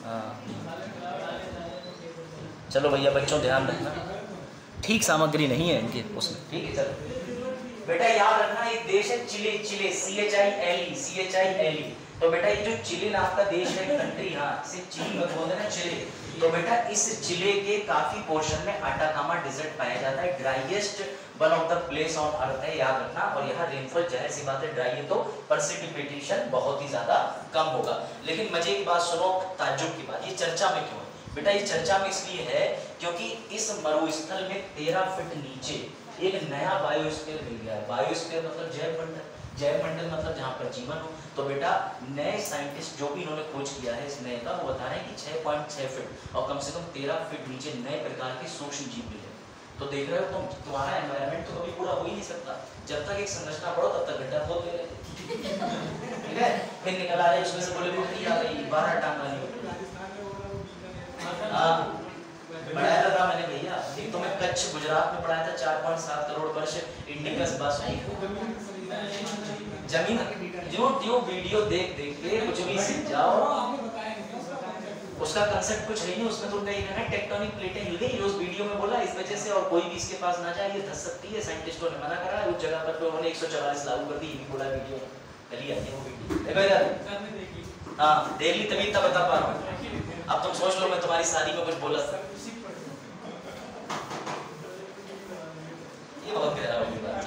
हाँ चलो भैया बच्चों ध्यान रखना, ठीक सामग्री नहीं है इनके उसमें, ठीक है। चलो बेटा याद रखना एक देश है चिले, चिले CHILE। तो बेटा ये जो चिले नाम का देश है कंट्री, हाँ सिर्फ चिली मत बोलते ना, चिले। तो बेटा इस चिले के काफी पोर्शन में अटाकामा डेजर्ट पाया जाता है, driest one of the place on earth है, याद रखना। और यहाँ रेनफॉल जाहिर सी बात है ड्राई है तो प्रेसिपिटेशन बहुत ही ज्यादा कम होगा। लेकिन मजे की बात सुनो, ताज्जुब की बात, ये चर्चा में क्यों है बेटा? ये चर्चा में इसलिए है क्योंकि इस मरुस्थल में 13 फीट नीचे एक नया बायोस्फीयर मिल गया है। बायोस्फीयर मतलब जैवमंडल, जैवमंडल मतलब जहाँ पर जीवन हो। तो बेटा नए साइंटिस्ट जो भी इन्होंने खोज किया है इस नए का, वो बता रहे हैं कि 6.6 फीट और कम से कम 13 फीट नीचे नए प्रकार के सूक्ष्म जीव मिले। तो देख रहे हो तुम्हारा एनवायरनमेंट तो कभी पूरा हो ही नहीं सकता जब तक एक संरचना पढ़ो, तब तक गड्ढा खोद ले रहे, ठीक है। फिर निकल आ रहे उसमें से बोले भी आ गई 12 टांग वाली। पढ़ाया था मैंने भैया, एक तो मैं कच्छ गुजरात में पढ़ाया था, 4.7 करोड़ वर्ष इंडिकस बस जमीन। जो वीडियो देख के कुछ भी सीख जाओ, उसका कंसेप्ट कुछ नहीं है उसमें। तुम कहीं ना टेक्टोनिक प्लेटें हिल गई उस वीडियो में बोला इस वजह से, और कोई भी इसके पास ना जाए, ये धस सकती है। साइंटिस्टों ने मना करा, उस जगह पर उन्होंने 144 लागू कर दी, ये भी बोला वीडियो चली आती है वो वीडियो। देखो इधर, हाँ देख ली तभी तब बता पा रहा हूँ। अब तुम सोच लो मैं तुम्हारी शादी में कुछ बोला था, ये बहुत गहरा वाली बात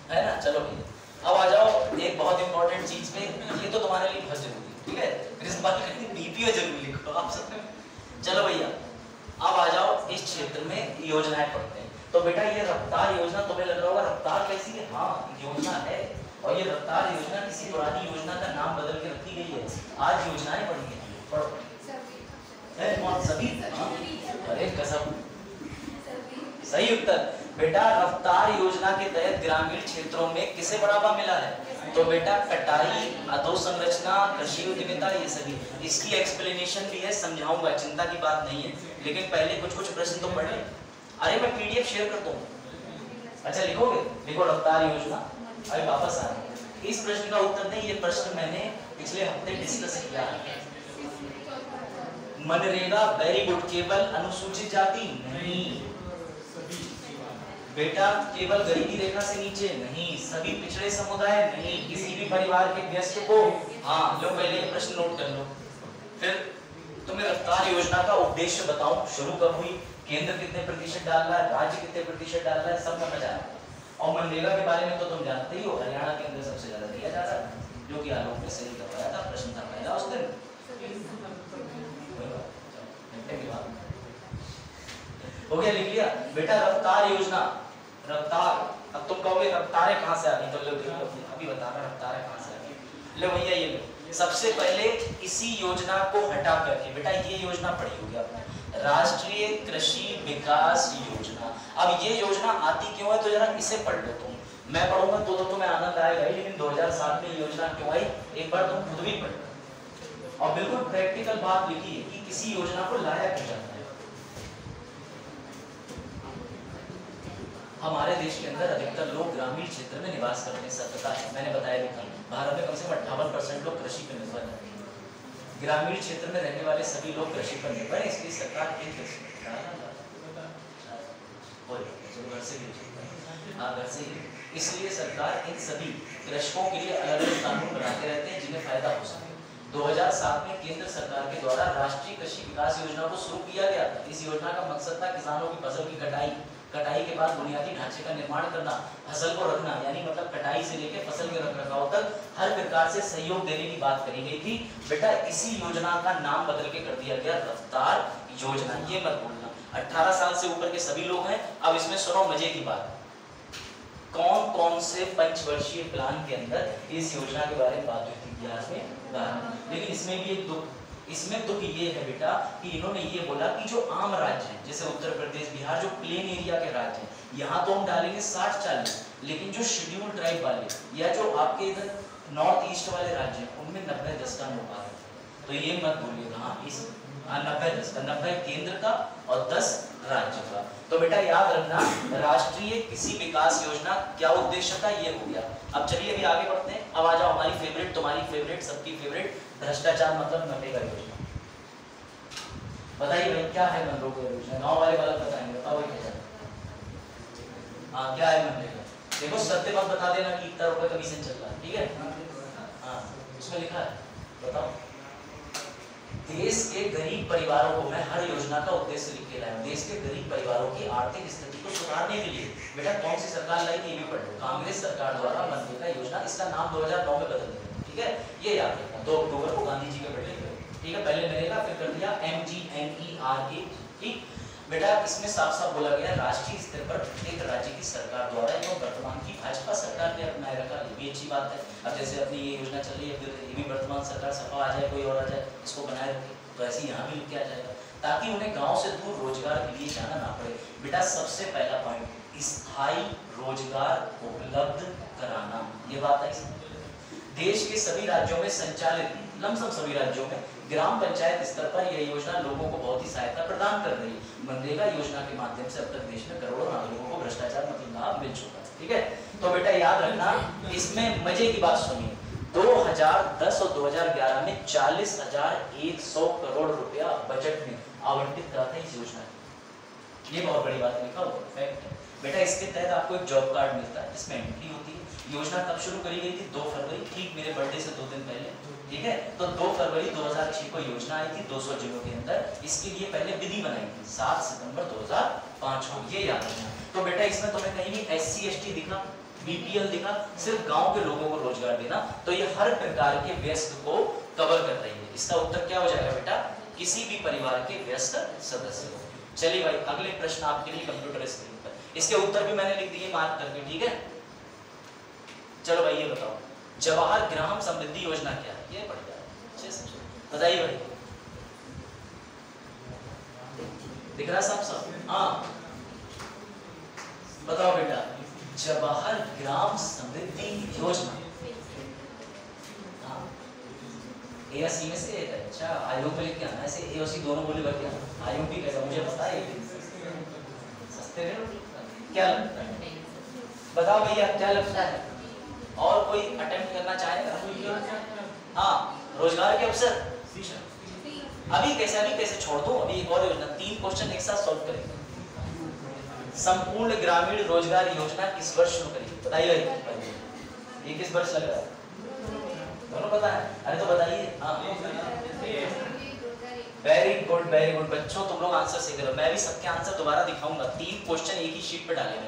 है ना। चलो भैया अब आ जाओ एक बहुत इंपॉर्टेंट चीज पे, ये तो तुम्हारे लिए बहुत जरूरी है, ठीक है। फिर इस बात करके बीपीओ जरूर लिखो आप सब। चलो भैया अब आ जाओ इस क्षेत्र में योजनाएं पढ़ते हैं। तो बेटा ये रफ्तार योजना, तुम्हें लग रहा होगा रफ्तार कैसी है? हाँ योजना है, और ये रफ्तार योजना किसी पुरानी योजना का नाम बदल के रखी गई है। आज योजनाएं पढ़ी है, पढ़ो सभी। अरे कसम, सही उत्तर बेटा। रफ्तार योजना के तहत ग्रामीण क्षेत्रों में किसे बढ़ावा मिला है? तो बेटा कटाई, अधोसंरचना, कृषि उद्यमिता, ये सभी। इसकी एक्सप्लेनेशन भी है, समझाऊंगा, चिंता की बात नहीं है। लेकिन पहले कुछ प्रश्न तो पढ़ लें। अरे मैं पीडीएफ शेयर करता हूँ, अच्छा लिखोगे? लिखो रफ्तार योजना। अरे वापस आ रहे हैं, इस प्रश्न का उत्तर नहीं, ये प्रश्न मैंने पिछले हफ्ते डिस्कस किया है। मनरेगा वेरी गुड, केवल अनुसूचित जाति नहीं बेटा, केवल गरीबी रेखा से नीचे नहीं, सभी पिछड़े समुदाय नहीं, किसी भी परिवार के व्यक्ति को। हाँ लो पहले ये प्रश्न नोट कर लो। फिर तुम्हें रफ्तार योजना का उद्देश्य बताऊं, शुरू कब हुई, केंद्र कितने प्रतिशत डाल रहा है, राज्य कितने प्रतिशत डाल रहा है, सब समझ आ रहा है। और मनरेगा के बारे में तो तुम जानते ही हो, हरियाणा के अंदर सबसे ज्यादा दिया जा रहा है, जो कि आलोक ने सही करवाया था, प्रश्न था पहला उस दिन। हो गया, लिख लिया बेटा रफ्तार योजना। रफ्तार, अब तुम कहोगे रफ्तारें कहाँ से आ गई, तो लो अभी बता रहा रफ्तारें कहाँ से आ गई। लो भैया ये लो, सबसे पहले इसी योजना को हटा करके, बेटा ये योजना पढ़ी होगी आपने, राष्ट्रीय कृषि विकास योजना। अब ये योजना आती क्यों है तो जरा इसे पढ़ लो तुम, मैं पढ़ूंगा तो तुम्हें आनंद आएगा ही, लेकिन 2007 में योजना क्यों आई एक बार तुम खुद भी पढ़ लो। और बिल्कुल प्रैक्टिकल बात लिखी है कि किसी योजना को लाया क्यों जाता है। हमारे देश के अंदर अधिकतर लोग ग्रामीण क्षेत्र में निवास करते हैं, सत्यता है, मैंने बताया भी था। भारत में कम से कम 58% लोग कृषि पर निर्भर हैं। ग्रामीण क्षेत्र में रहने वाले सभी लोग कृषि पर निर्भर है, इसलिए सरकार इसलिए सरकार इन सभी कृषकों के लिए अलग अलग कानून बनाते रहते हैं जिन्हें फायदा हो सके। 2007 में केंद्र सरकार के द्वारा राष्ट्रीय कृषि विकास योजना को शुरू किया गया था। इस योजना का मकसद था किसानों की फसल की कटाई के बाद बुनियादी ढांचे का निर्माण करना, फसल को रखना, यानी मतलब कटाई से लेकर फसल के रखरखाव तक हर प्रकार से सहयोग देने की बात करी गई थी। बेटा इसी योजना का नाम बदल के कर दिया गया रफ्तार योजना, ये मत भूलना। 18 साल से ऊपर के सभी लोग हैं। अब इसमें सुनो मजे की बात, कौन कौन से पंचवर्षीय प्लान के अंदर इस योजना के बारे में बात हुई थी इतिहास में। लेकिन इसमें भी एक दुख, इसमें दुख ये है बेटा कि इन्होंने ये बोला कि जो आम राज्य हैं जैसे उत्तर प्रदेश, बिहार, जो प्लेन एरिया के राज्य हैं, यहाँ तो हम डालेंगे 60-40, लेकिन जो शेड्यूल ट्राइब वाले या जो आपके इधर नॉर्थ ईस्ट वाले राज्य हैं उनमें 90-10 का अनुपात है। तो ये मत भूलिएगा। हाँ, इस 90 केंद्र का और 10 राज्य का। तो बेटा याद रखना, राष्ट्रीय कृषि विकास योजना क्या उद्देश्य था, ये हो गया। अब चलिए अभी आगे बढ़ते हैं। अब आ जाओ हमारी फेवरेट, तुम्हारी फेवरेट, सबकी फेवरेट, भ्रष्टाचार मतलब मनरेगा योजना। बताइए भाई क्या है मनरेगा योजना? गांव वाले गलत बताएंगे, बताओ भाई क्या है? हाँ, क्या है मनरेगा? देखो सत्य बात बता देना कि इतना रुपए कमीशन चल रहा है, ठीक है? हाँ, उसमें लिखा है, बताओ। देश के गरीब परिवारों को, मैं हर योजना का उद्देश्य लिख के लाया हूं। देश के गरीब परिवारों की आर्थिक स्थिति को सुधारने के लिए बेटा कौन सी सरकार लाई थी, ये भी पढ़ लो। कांग्रेस सरकार द्वारा मनरेगा योजना, इसका नाम 2009 में बदल दिया, ठीक है? ये याद रखना, 2 अक्टूबर को गांधी जी के बर्थडे पे, ठीक है? पहले नरेगा, फिर कर दिया MGNERA, ठीक बेटा? इसमें साफ साफ बोला गया राष्ट्रीय स्तर पर प्रत्येक राज्य की सरकार द्वारा एवं वर्तमान की भाजपा सरकार ने अपनाए रखा। ये भी अच्छी बात है। अब जैसे अपनी ये योजना चल रही है, फिर ये भी वर्तमान सरकार सपा आ जाए, कोई और आ जाए, इसको बनाए रखे, तो ऐसे यहाँ भी लिख के आ जाएगा, ताकि उन्हें गांव से दूर रोजगार के लिए जाना ना पड़े। बेटा सबसे पहला पॉइंट, स्थायी रोजगार उपलब्ध कराना, ये बात है। देश के सभी राज्यों में संचालित, लमसम सभी राज्यों में ग्राम पंचायत स्तर पर यह योजना लोगों को बहुत ही सहायता प्रदान कर रही है। मनरेगा योजना के माध्यम से अब तक देश में करोड़ों नागरिकों को भ्रष्टाचार मतलब लाभ मिल चुका है, ठीक है? तो बेटा याद रखना, इसमें मजे की बात सुनिए, 2010 और 2011 में 40,100 करोड़ रुपया बजट में आवंटित करा था इस योजना की। ये बहुत बड़ी बात लिखा हुआ फैक्ट है बेटा। इसके तहत आपको एक जॉब कार्ड मिलता है, जिसमें एंट्री होती है। योजना कब शुरू करी गई थी? 2 फरवरी, ठीक मेरे बर्थडे से 2 दिन पहले, ठीक है? तो 2 फरवरी 2006 को योजना आई थी 200 जिलों के अंदर। इसके लिए पहले विधि बनाई थी 7 सितंबर 2005 को, ये याद रखना। तो बेटा इसमें तुम्हें कहीं भी SC ST दिखा, BPL दिखा, सिर्फ गांव के लोगों को रोजगार देना, तो ये हर प्रकार के व्यस्त को कवर कर रही है। इसका उत्तर क्या हो जाएगा बेटा? किसी भी परिवार के व्यस्त सदस्य को। चलिए भाई अगले प्रश्न आपके लिए कंप्यूटर स्क्रीन पर, इसके उत्तर भी मैंने लिख दिए मार्क करके, ठीक है? चलो भाई ये बताओ, जवाहर ग्राम समृद्धि योजना क्या है? ये पढ़ जाए, बताइए भाई, दिख रहा है साफ साफ? हाँ बताओ बेटा, जवाहर ग्राम समृद्धि योजना ASC में से है। अच्छा आयोग में लिख के आना, ऐसे AOC दोनों बोले बाकी आयोग भी कैसा, मुझे पता है सस्ते रेट क्या लगता है? बताओ भैया क्या लगता है? और कोई अटेम्प्ट करना चाहेगा? हाँ, रोजगार के अवसर अभी कैसे छोड़ दो, अभी एक और योजना, 3 क्वेश्चन एक साथ सॉल्व करेंगे। संपूर्ण ग्रामीण रोजगार योजना किस वर्ष शुरू करी? बताइए भाई, ये किस वर्ष लग रहा है? दोनों पता है? अरे तो बताइए। हाँ वेरी गुड बच्चों, तुम लोग आंसर सही करो। मैं भी सबके आंसर दोबारा दिखाऊंगा, 3 क्वेश्चन एक ही शीट पे डालेंगे,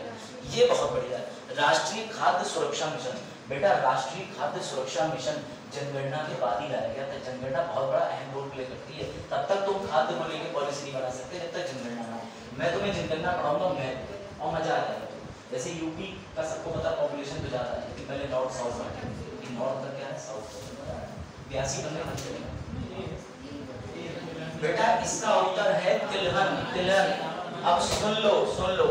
ये बहुत बढ़िया है। राष्ट्रीय खाद्य सुरक्षा मिशन, बेटा राष्ट्रीय खाद्य सुरक्षा मिशन जनगणना के बाद ही लाया गया था। जनगणना बहुत बड़ा अहम रोल प्ले करती है, तब तक तुम खाद्य को लेकर पॉलिसी नहीं बना सकते जब तक जनगणना ना हो। मैं तुम्हें जनगणना पढ़ाऊंगा मैं, और मजा आ जाएगा। जैसे यूपी का सबको पता पॉपुलेशन तो ज्यादा है, पहले नॉर्थ साउथ बांटे, नॉर्थ का क्या है साउथ का 82 बनने मत चलेगा बेटा। इसका उत्तर है तिलहन। अब सुन लो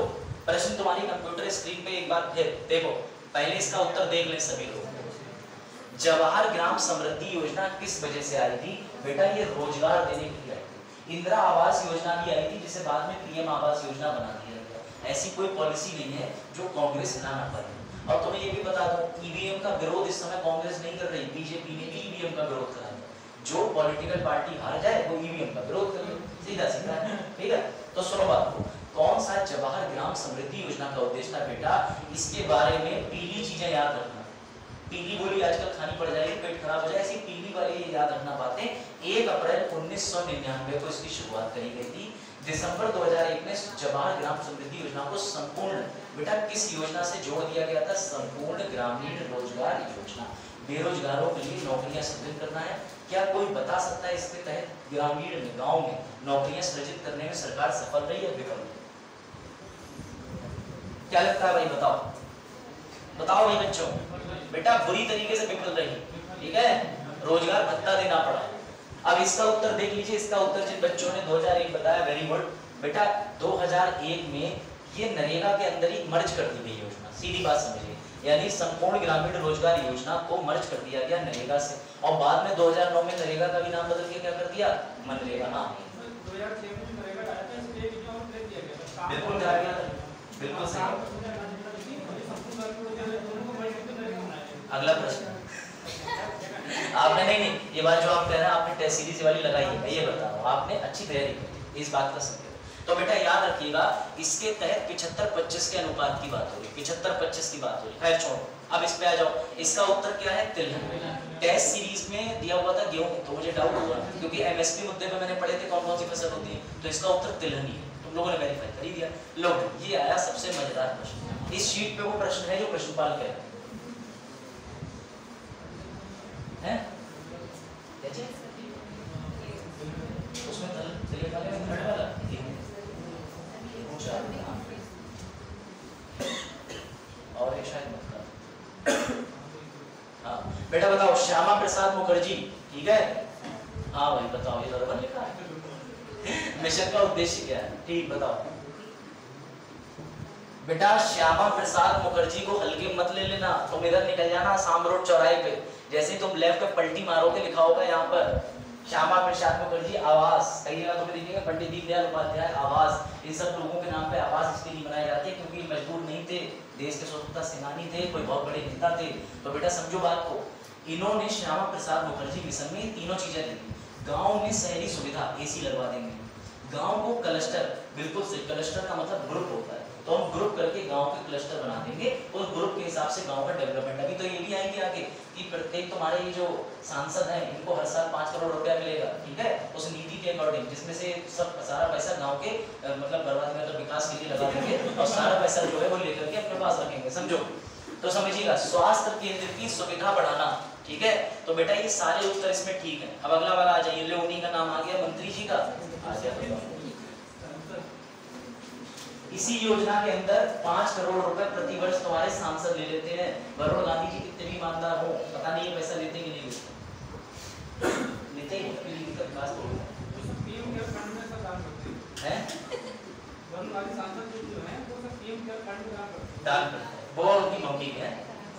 प्रश्न तुम्हारी कंप्यूटर स्क्रीन पे एक बार फिर देखो, पहले इसका उत्तर देख लें सभी लोग। जवाहर ग्राम समृद्धि योजना किस वजह से आई थी बेटा? ये रोजगार देने के लिए आई थी। इंदिरा आवास योजना भी आई थी, जिसे बाद में PM आवास योजना बना दिया गया। ऐसी कोई पॉलिसी नहीं है जो कांग्रेस ला ना पाई। और तुम्हें ये भी बता दो, EVM का विरोध इस समय कांग्रेस नहीं कर रही, बीजेपी ने भी EVM का विरोध करा है। जो पॉलिटिकल पार्टी हार जाए वो EVM का विरोध करे, सीधा है, ठीक है? तो सुनो बात को, कौन सा जवाहर ग्राम समृद्धि योजना का उद्देश्य था बेटा? इसके बारे में पीली चीजें याद रखना। पीली गोली आजकल खानी पड़ जाएगी, पेट खराब हो जाए, ऐसी पीली वाली याद रखना बातें। 1 अप्रैल 1999 को इसकी शुरुआत करी गई थी। दिसंबर 2001 में जवाहर ग्राम समृद्धि योजना को संपूर्ण बेटा किस योजना से जोड़ दिया गया था? संपूर्ण ग्रामीण रोजगार योजना। बेरोजगारों के लिए नौकरियां सृजित करना है। क्या कोई बता सकता है इसके तहत ग्रामीण में, गांव में नौकरियां सृजित करने में सरकार सफल रही है विफल? क्या लगता है भाई? बताओ भाई बच्चों। बेटा बुरी तरीके से विफल रही, ठीक है? रोजगार भत्ता देना पड़ा। अब इसका उत्तर देख लीजिए। इसका उत्तर जिन बच्चों ने 2001 बताया, वेरी गुड बेटा। 2001 में ये नरेगा के अंदर ही मर्ज कर दी गई योजना, सीधी बात समझिए। यानी संपूर्ण ग्रामीण रोजगार योजना को मर्ज कर दिया गया नरेगा से, और बाद में 2009 में नरेगा का भी नाम बदल के क्या कर दिया, मनरेगा। हाँ 2006 में नरेगा आया था, इसलिए भी और दे दिया गया। बिल्कुल जा गया, बिल्कुल सही। अगला प्रश्न आपने नहीं ये बात जो आप कह रहे हैं आपने टेस्ट सीरीज वाली लगाई है, ये बताओ आपने अच्छी तैयारी की इस बात का संकेत। तो बेटा याद रखिएगा इसके तहत 75-25 के अनुपात की बात हो रही, 75-25 की बात हो रही। खैर छोड़ो, अब इस पे आ जाओ। इसका उत्तर क्या है, तिलहन। टेस्ट सीरीज में दिया हुआ था गेहूं, तो मुझे डाउट हुआ क्योंकि एमएसपी मुद्दे पे मैंने पढ़े थे कौन कौन सी फसल होती है, तो इसका उत्तर तिलहन ही है। तुम लोगों ने वेरीफाई कर ही दिया। लो ये आया सबसे मजेदार प्रश्न। इस शीट पे वो प्रश्न है जो प्रश्नपाल कह रहे हैं, उसमें तिलहन वाले में घट वाला और एक शायद मतलब। हाँ बेटा बताओ, श्यामा प्रसाद मुखर्जी, ठीक है, हाँ भाई बताओ, ये बराबर लिखा है। मिशन का उद्देश्य क्या है, ठीक बताओ बेटा। श्यामा प्रसाद मुखर्जी को हल्के मत ले लेना, तुम इधर निकल जाना आसाम रोड चौराहे पे, जैसे ही तुम लेफ्ट पे पलटी मारोगे लिखा होगा यहाँ पर श्यामा प्रसाद मुखर्जी आवास, कई जगह तुम्हें दिखेगा पंडित दीनदयाल उपाध्याय आवास। इन सब लोगों के नाम पे आवास इसलिए नहीं बनाए जाते क्योंकि मजदूर नहीं थे, देश के स्वतंत्रता सेनानी थे, कोई बहुत बड़े नेता थे। तो बेटा समझो बात को, इन्होंने श्यामा प्रसाद मुखर्जी मिशन में तीनों चीजें दी। गाँव में शहरी सुविधा, एसी लगवा देंगे, गाँव को क्लस्टर, बिल्कुल सही, क्लस्टर का मतलब ग्रुप होता है, तो हम ग्रुप करके गांव के क्लस्टर बना देंगे, उस ग्रुप के हिसाब से गांव का डेवलपमेंट। अभी तो ये भी आएंगे आगे कि प्रत्येक तुम्हारे ये जो सांसद हैं इनको हर साल 5 करोड़ रुपया मिलेगा, ठीक है, उस नीति के अकॉर्डिंग, जिसमें से सब सारा पैसा गांव के मतलब बर्बादी मतलब विकास के लिए लगा देंगे और सारा पैसा जो है वो लेकर के अपने पास रखेंगे। समझो, तो समझिएगा स्वास्थ्य केंद्र की सुविधा बढ़ाना, ठीक है। तो बेटा ये सारे उत्तर इसमें ठीक है। अब अगला वाला आ जाइए, ले उन्हीं का नाम आ गया, मंत्री जी का आ गया। इसी योजना के अंदर 5 करोड़ रुपए प्रति वर्ष तुम्हारे सांसद ले लेते हैं। वरुण गांधी जी कितने भी ईमानदार हो, पता नहीं ये पैसा लेते कि नहीं लेते ही विकास वो उनकी मम्मी है,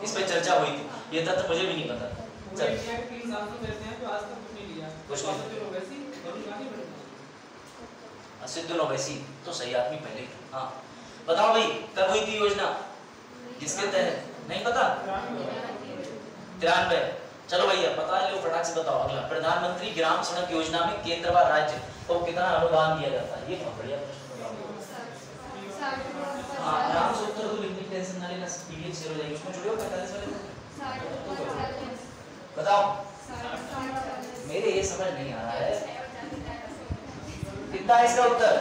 इस पे चर्चा हुई थी, ये तथ्य मुझे भी नहीं पता था। सिद्धू ओवैसी तो सही आदमी पहले ही। हाँ बताओ भाई कब हुई थी योजना, जिसके तहत नहीं पता, 93। चलो भैया पता लो, फटाक से बताओ। अगला, प्रधानमंत्री ग्राम सड़क योजना में केंद्र व राज्य को कितना अनुदान दिया जाता है, ये बहुत बढ़िया प्रश्न बताओ। हाँ आराम से उत्तर दो, लिखने की टेंशन ना लेना, पीडीएफ शेयर हो जाएगी, उसमें जुड़े हो 45 वाले बताओ। मेरे ये समझ नहीं आ रहा है कितना है इसका उत्तर,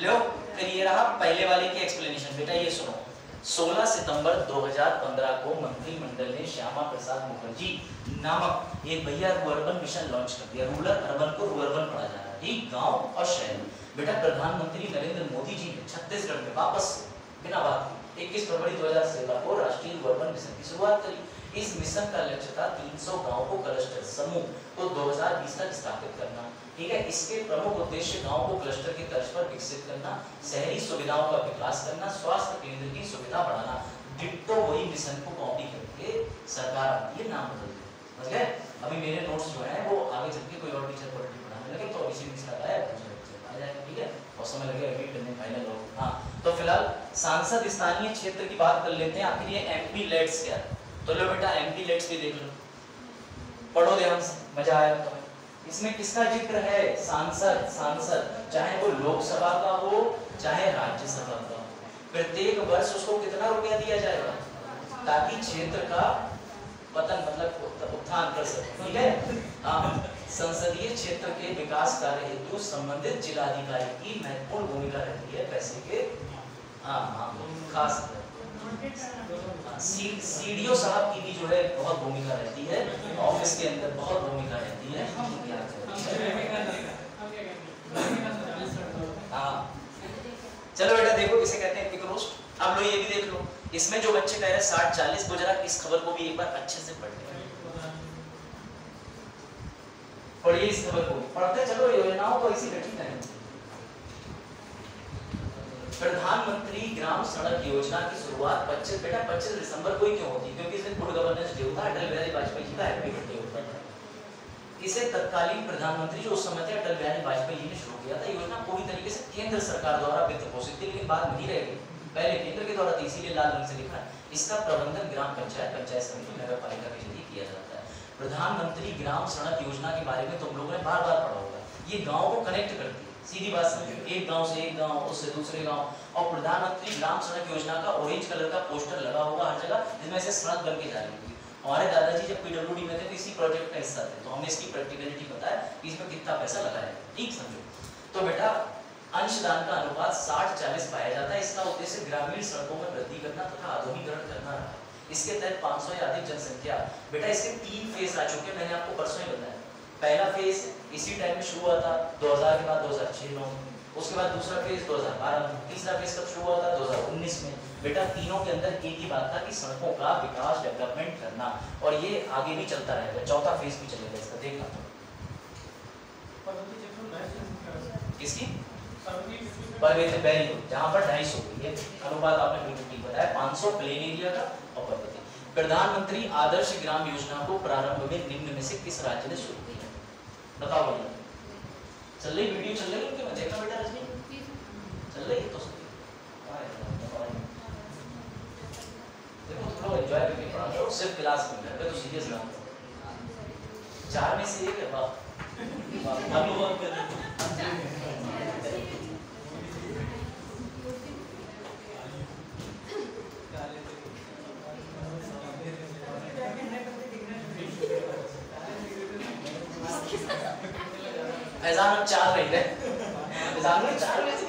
लो फिर ये रहा पहले वाले की एक्सप्लेनेशन। बेटा ये सुनो, 16 सितंबर 2015 को मंत्रिमंडल ने श्यामा प्रसाद मुखर्जी नामक एक भैया रूअर्बन मिशन लॉन्च कर दिया। रूरल अर्बन को रूअर्बन पढ़ा जा रहा है, ठीक, गांव और शहर। बेटा प्रधानमंत्री नरेंद्र मोदी जी ने छत्तीसगढ़ में वापस बिना बात 21 फरवरी 2016 को राष्ट्रीय रूअर्बन मिशन की शुरुआत करी। इस मिशन का लक्ष्य था 300 गांव को क्लस्टर समूह को 2020 तक स्थापित करना, ठीक है। इसके प्रमुख उद्देश्य गांव को क्लस्टर की तर्ज पर विकसित करना, शहरी सुविधाओं का विकास करना, स्वास्थ्य केंद्र की सुविधा बढ़ाना। डिट्टो वही मिशन को कॉपी करके सरकार आती है, नाम बदल दिया, समझ गए। अभी मेरे नोट्स जो है वो आगे चल के कोई और टीचर पॉलिटी पढ़ाने लगे तो इसी में लगाया आ जाएगा, ठीक है, और समय लगेगा एडिट करने फाइनल हो। हाँ तो फिलहाल सांसद स्थानीय क्षेत्र की बात कर लेते हैं। आखिर ये एमपी लेट्स क्या है, तो लो बेटा एमपी लेट्स भी देख लो, पढ़ो ध्यान से, मजा आएगा तुम्हें। इसमें किसका जिक्र है, सांसद, सांसद चाहे वो लोकसभा का हो चाहे राज्यसभा का हो, प्रत्येक वर्ष उसको कितना रुपया दिया जाएगा ताकि क्षेत्र का पतन मतलब उत्थान कर सके, ठीक है। हाँ संसदीय क्षेत्र के विकास कार्य हेतु संबंधित जिलाधिकारी की महत्वपूर्ण भूमिका रहती है पैसे के, हाँ खास सीडीओ साहब की भी जो है बहुत भूमिका रहती है, ऑफिस के अंदर बहुत भूमिका रहती है। हाँ चलो बेटा देखो किसे कहते हैं पिक रोस्ट। अब लो ये भी देख लो, इसमें जो बच्चे कह रहे हैं 60-40 गुजरा, इस खबर को भी एक बार अच्छे से पढ़ लें, पढ़िए इस खबर को, पढ़ते चलो, योजनाओं को ऐसी घटित नहीं। प्रधानमंत्री ग्राम सड़क योजना की शुरुआत 25 दिसंबर को ही क्यों होती है? क्योंकि इस दिन गुड गवर्नेंस डे होता है, अटल बिहारी वाजपेयी जी का हैप्पी बर्थडे होता है। इसे तत्कालीन प्रधानमंत्री जो उस समय थे अटल बिहारी वाजपेयी जी ने शुरू किया था। योजना पूरी तरीके से केंद्र सरकार द्वारा वित्त पोषित थी, लेकिन बाद में नहीं रहेगी, पहले केंद्र के द्वारा थी, इसीलिए लाल रंग से लिखा है। इसका प्रबंधन ग्राम पंचायत समिति नगर पालिका के जरिए किया जाता है। प्रधानमंत्री ग्राम सड़क योजना के बारे में तुम लोगों ने बार बार पढ़ा होगा। ये गाँव को कनेक्ट करती है, सीधी बात समझो, एक गांव से एक गांव, उससे दूसरे गांव। और प्रधानमंत्री ग्राम सड़क योजना का ऑरेंज कलर का पोस्टर लगा होगा हर जगह, जिसमें से सड़क बन के जा रही होगी। हमारे दादाजी जब पीडब्ल्यूडी में थे तो इसी प्रोजेक्ट का हिस्सा थे, तो हमें इसकी प्रैक्टिकलिटी पता है कि इसमें कितना पैसा लगा है, ठीक समझो। तो बेटा अंशदान का अनुपात 60-40 पाया जाता है। इसका उद्देश्य ग्रामीण सड़कों में वृद्धि करना तथा आधुनिकीकरण करना रहा। इसके तहत 500 या अधिक जनसंख्या, बेटा इसके 3 फेज आ चुके हैं, मैंने आपको परसों ही बताया। पहला फेज इसी टाइम में शुरू हुआ था 2000 के बाद 2006-09, उसके बाद दूसरा फेज 2012 में, तीसरा फेज कब शुरू हुआ था 2019 में। बेटा तीनों के अंदर एक ही बात था कि सड़कों का विकास डेवलपमेंट करना, और ये आगे भी चलता रहेगा। चौथा फेज भी चलेगा इसका, देखना किसकी पर्वतीय बैरी, जहां पर 250 हुई है अनुपात, आपने बिल्कुल ठीक बताया, 500 प्लेन एरिया का और पर्वतीय। प्रधानमंत्री आदर्श ग्राम योजना को प्रारंभ में निम्न में से किस राज्य ने शुरू किया? बताओ भैया। चल रही वीडियो चल रही है उनके, मैं देखा बेटा रजनी चल रही है तो देखो थोड़ा एंजॉय करके पढ़ा करो, सिर्फ क्लास में मैं तो सीरियस ना हो। 4 में से 1 है, वाह अनुभव कर। फैजान अब 4 रही है, फैजान में 4 में से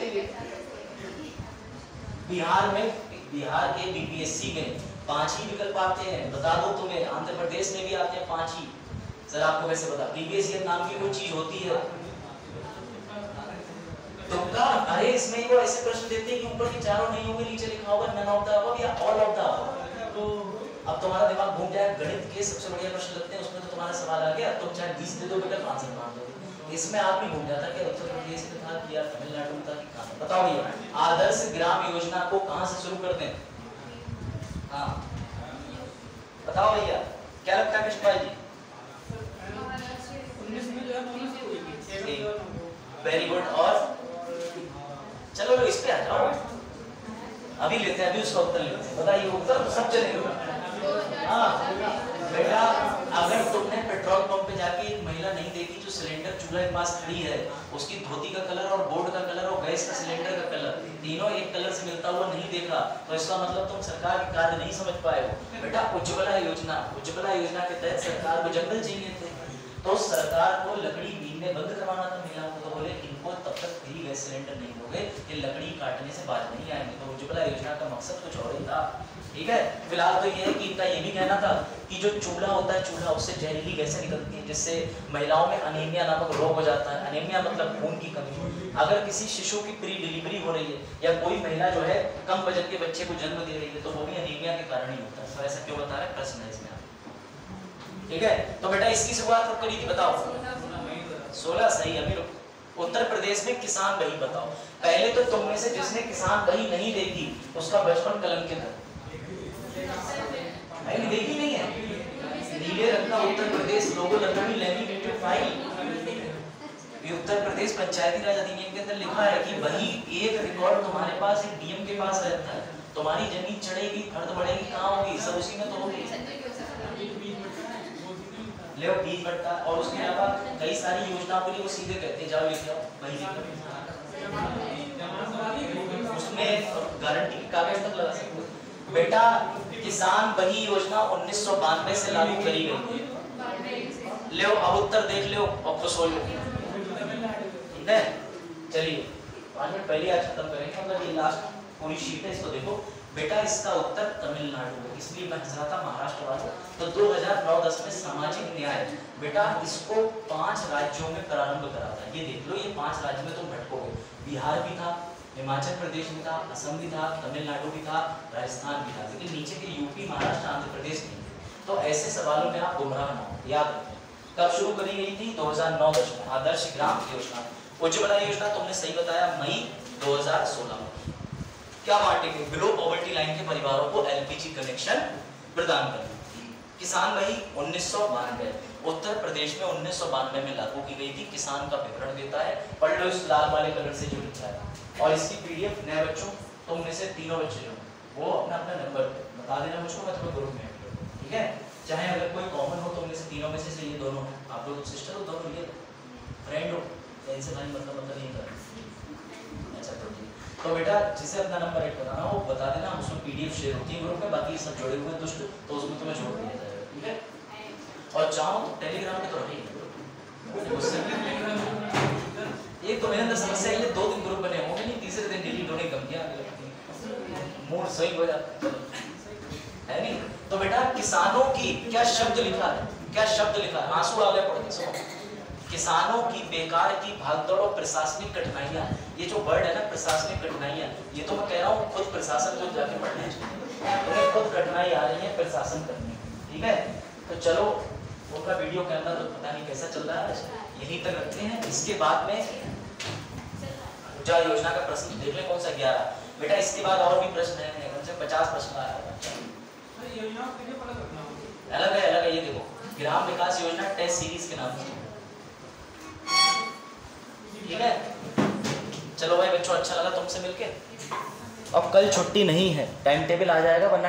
बिहार के बीपीएससी में 5 ही विकल्प आते हैं। बता दो तुम्हें, आंध्र प्रदेश में भी आते हैं 5 ही। सर आपको वैसे बता, प्रीवियस ईयर नाम की कोई चीज होती है तुमका? अरे इसमें वो ऐसे प्रश्न देते हैं कि ऊपर के चारों नहीं होंगे, नीचे लिखा होगा नन ऑफ द अबव या ऑल ऑफ द अबव। तो अब तुम्हारा दिमाग घूम जाए। गणित के सबसे बढ़िया प्रश्न लगते हैं, उसमें तो तुम्हारा सवाल आ गया, तुम चाहे 20 दे दो विकल्प आंसर मार दो। इसमें आप भी घूम जाता कि उत्तर प्रदेश में था कि यार तमिलनाडु में था कि कहां। बताओ भैया आदर्श ग्राम योजना को कहां से शुरू करते हैं? हाँ बताओ भैया, क्या लगता है कृष्ण भाई जी? 19 में जो है दोनों से हुई है। Very good. और चलो इस पे आ जाओ, अभी लेते हैं, अभी उसका उत्तर लेते हैं। बताइए उत्तर तो सब चलेगा। हाँ बेटा, अगर तुमने पेट्रोल पंप पे जाके एक महिला नहीं देखी जो सिलेंडर चूल्हे के पास खड़ी है, उसकी धोती का कलर और बोर्ड का कलर और गैस का सिलेंडर का कलर तीनों एक कलर से मिलता हुआ नहीं देखा, तो इसका मतलब तुम सरकार के कार्य नहीं समझ पाए हो। बेटा उज्ज्वला योजना के तहत सरकार को जंगल चाहिए थे, तो सरकार को लकड़ी बीनने बंद करवाना था महिलाओं को, तो बोले इनको तब तक फ्री गैस सिलेंडर नहीं दोगे, ये लकड़ी काटने से बाज नहीं आएंगे। तो उज्ज्वला योजना का मकसद कुछ और ही था, ठीक है। फिलहाल तो ये है कि इनका ये भी कहना था कि जो चूल्हा होता है, चूल्हा उससे जहरीली गैसें निकलती हैं, जिससे महिलाओं में अनीमिया नामक रोग हो जाता है। अनीमिया मतलब खून की कमी। अगर किसी शिशु की प्री डिलीवरी हो रही है या कोई महिला जो है कम वजन के बच्चे को जन्म दे रही है, तो वो भी अनीमिया के कारण ही होता है। तो ऐसा क्यों बता रहे हैं, प्रश्न है इसमें, ठीक है। तो बेटा इसकी शुरुआत कब करी थी बताओ? 16 सही। अभी उत्तर प्रदेश में किसान बही बताओ। पहले तो तुम में से जिसने किसान बही नहीं देखी उसका बचपन कलंकित है, देखी नहीं है। नीले रंग का उत्तर प्रदेश लोगो लगभग लैमिनेटेड फाइल, उत्तर प्रदेश पंचायती राज अधिनियम के अंदर लिखा है कि वही एक रिकॉर्ड तुम्हारे पास एक डीएम के पास रहता है। तुम्हारी जमीन चढ़ेगी, फर्द बढ़ेगी, कहाँ होगी? सब उसी में तो होगी। ले बीज बढ़ता, और उसके अलावा कई सारी योजनाओं के लिए वो सीधे कहते हैं जाओ लेके आओ वही, उसमें गारंटी की कागज तक लगा सकते हो। बेटा किसान बही योजना 1992 से लागू करी गई थी। ले अब उत्तर देख लो और खुश हो लो, ठीक है। चलिए 5 मिनट पहले आज खत्म करेंगे, मतलब ये लास्ट पूरी शीट है, इसको देखो। बेटा इसका उत्तर तमिलनाडु है, इसलिए मैं हंस रहा था महाराष्ट्र वालों। तो 2009-10 में सामाजिक न्याय, बेटा इसको 5 राज्यों में प्रारंभ करा था। ये देख लो, ये 5 राज्य में तुम भटकोगे। बिहार भी था, हिमाचल प्रदेश भी था, असम भी था, तमिलनाडु भी था, राजस्थान भी था, लेकिन नीचे के यूपी, महाराष्ट्र, आंध्र प्रदेश नहीं थे। तो ऐसे सवालों में आप गुमराह ना हो, याद रखें। कब शुरू करी गई थी? 2009-10 में। आदर्श ग्राम योजना, उज्ज्वला योजना तुमने सही बताया, मई 2016 में। क्या बांटेंगे? बिलो पॉवर्टी लाइन के परिवारों को एलपीजी कनेक्शन प्रदान करेंगे। किसान भाई 1992 उत्तर प्रदेश में 1992 में लागू की गई थी। किसान का विवरण देता है, पढ़ लो इस लाल वाले कलर से जो लिखा है, और इसकी पीडीएफ नए बच्चों तुम में से तीनों बच्चे जो वो अपना अपना नंबर बता देना मुझको, मैं तुम्हें ग्रुप में ऐड कर दूंगा, ठीक है? चाहे अगर कोई कॉमन हो, तुम में से तीनों में से ये दोनों आप लोग सिस्टर हो, दोनों ये फ्रेंड हो, इनसे भाई मतलब नहीं कर। अच्छा तो ठीक, तो बेटा जिसे अपना नंबर ऐड कराना हो बता देना, उसमें पीडीएफ शेयर होती है ग्रुप में, बाकी सब जुड़े हुए दुष्ट तो उसमें तुम्हें छोड़ दिया जाएगा, ठीक है? और चाहो तो टेलीग्राम पे तो रही एक तो मेरे अंदर समस्या ये 2 दिन ग्रुप बने होंगे नहीं, तीसरे दिन डिलीट होने गमतियां आने लगती हैं, मूड सही हो जाता है नहीं? तो बेटा किसानों की क्या शब्द लिखा है, क्या शब्द लिखा है, आंसू आ गए पढ़ के सुनो। किसानों की बेकार की भागदौड़ और प्रशासनिक कठिनाइयां, ये जो वर्ड है ना प्रशासनिक कठिनाइयां, ये तो मैं कह रहा हूँ खुद प्रशासन को जाके पढ़ने चाहिए, तुम्हें खुद कठिनाई आ रही है प्रशासन करने, ठीक है? तो चलो उनका वीडियो कैमरा तो पता नहीं कैसा चल रहा है, यहीं तक रखते हैं। इसके बाद में उजाला योजना का प्रश्न देख लें, कौन सा 11 बेटा, इसके बाद और भी प्रश्न है, कम से कम 50 प्रश्न आया अलग है, ये देखो ग्राम विकास योजना टेस्ट सीरीज के नाम से, ठीक है? चलो भाई बच्चों, अच्छा लगा तुमसे मिलके। अब कल छुट्टी नहीं है, टाइम टेबल आ जाएगा, वरना